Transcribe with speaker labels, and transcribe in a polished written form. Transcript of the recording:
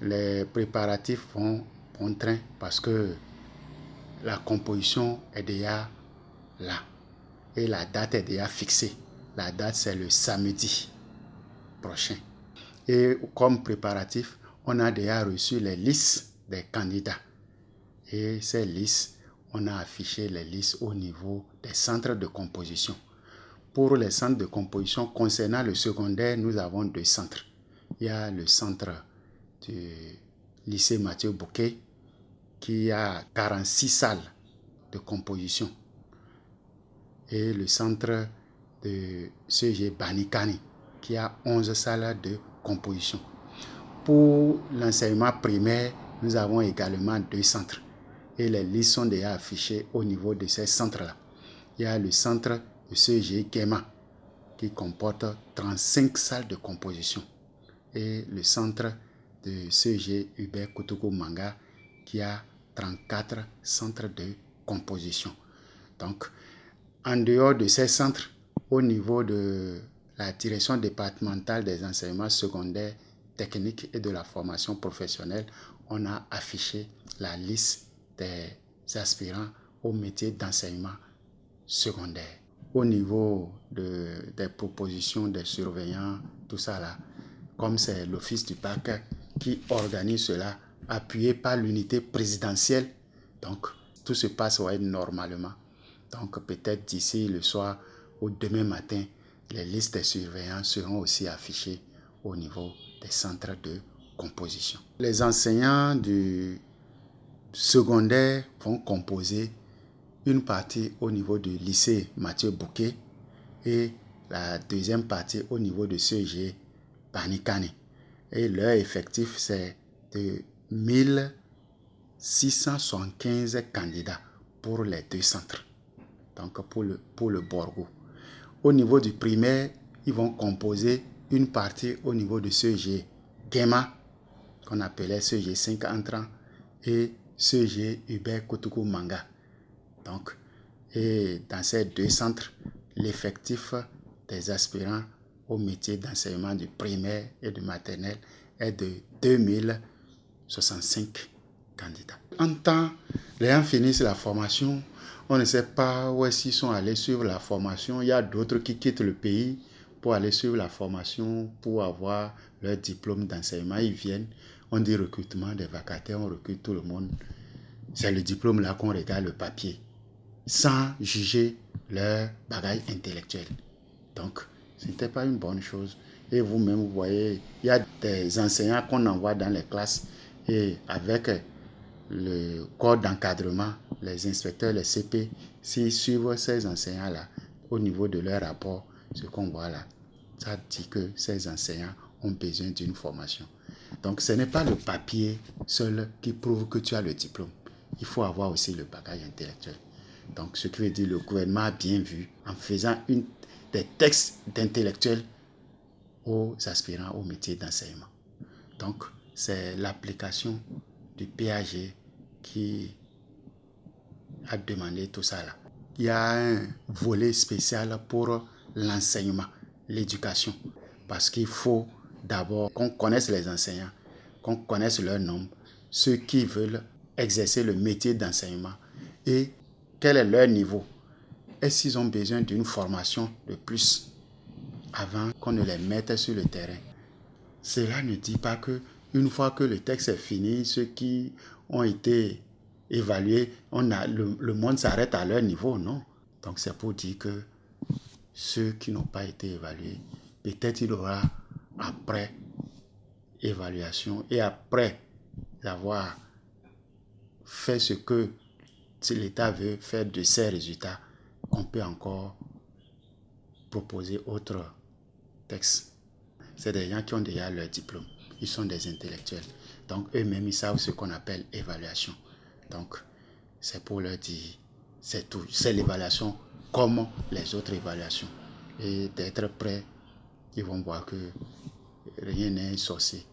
Speaker 1: les préparatifs vont bon train parce que la composition est déjà là et la date est déjà fixée. La date, c'est le samedi prochain. Et comme préparatif, on a déjà reçu les listes des candidats. Et ces listes, on a affiché les listes au niveau des centres de composition. Pour les centres de composition, concernant le secondaire, nous avons 2 centres. Il y a le centre du lycée Mathieu Bouquet qui a 46 salles de composition. Et le centre de CG Banikani qui a 11 salles de composition. Pour l'enseignement primaire, nous avons également 2 centres. Et les listes sont déjà affichées au niveau de ces centres-là. Il y a le centre de CG Kema qui comporte 35 salles de composition. Et le centre de CG Hubert Koutoukou Manga qui a 34 centres de composition. Donc, en dehors de ces centres, au niveau de la direction départementale des enseignements secondaires, techniques et de la formation professionnelle, on a affiché la liste des aspirants au métier d'enseignement secondaire. Au niveau des propositions des surveillants, tout ça là, comme c'est l'office du bac qui organise cela, appuyé par l'unité présidentielle, donc tout se passe normalement. Donc peut-être d'ici le soir ou demain matin, les listes des surveillants seront aussi affichées au niveau des centres de composition. Les enseignants du secondaire vont composer une partie au niveau du lycée Mathieu Bouquet et la deuxième partie au niveau de CG Banikani. Et leur effectif, c'est de 1675 candidats pour les 2 centres. Donc pour le Borgo. Au niveau du primaire, ils vont composer une partie au niveau de CG Kema, qu'on appelait CG 5 entrants, et CG Hubert Koutoukou Manga. Donc, et dans ces 2 centres, l'effectif des aspirants au métier d'enseignement du primaire et du maternel est de 2065 candidats. En temps, les gens finissent la formation, on ne sait pas où est-ce qu'ils sont allés suivre la formation. Il y a d'autres qui quittent le pays pour aller suivre la formation, pour avoir leur diplôme d'enseignement. Ils viennent, on dit recrutement des vacataires, on recrute tout le monde. C'est le diplôme là qu'on regarde, le papier, sans juger leur bagage intellectuel. Donc, ce n'était pas une bonne chose. Et vous-même, vous voyez, il y a des enseignants qu'on envoie dans les classes et avec le corps d'encadrement, les inspecteurs, les CP, s'ils suivent ces enseignants-là au niveau de leur rapport, ce qu'on voit là, ça dit que ces enseignants ont besoin d'une formation. Donc, ce n'est pas le papier seul qui prouve que tu as le diplôme. Il faut avoir aussi le bagage intellectuel. Donc, ce qui veut dire que le gouvernement a bien vu en faisant des textes d'intellectuels aux aspirants au métier d'enseignement. Donc, c'est l'application du PAG qui a demandé tout ça là. Il y a un volet spécial pour l'enseignement, l'éducation, parce qu'il faut d'abord qu'on connaisse les enseignants, qu'on connaisse leur nombre, ceux qui veulent exercer le métier d'enseignement et quel est leur niveau. Est-ce qu'ils ont besoin d'une formation de plus avant qu'on ne les mette sur le terrain? Cela ne dit pas que une fois que le texte est fini, ceux qui ont été évalués, le monde s'arrête à leur niveau, non. Donc c'est pour dire que ceux qui n'ont pas été évalués, peut-être il y aura après évaluation et après avoir fait ce que l'État veut faire de ces résultats, on peut encore proposer autre texte. C'est des gens qui ont déjà leur diplôme. Ils sont des intellectuels. Donc, eux-mêmes, ils savent ce qu'on appelle évaluation. Donc, c'est pour leur dire, c'est tout. C'est l'évaluation comme les autres évaluations. Et d'être prêts, ils vont voir que rien n'est sorcier.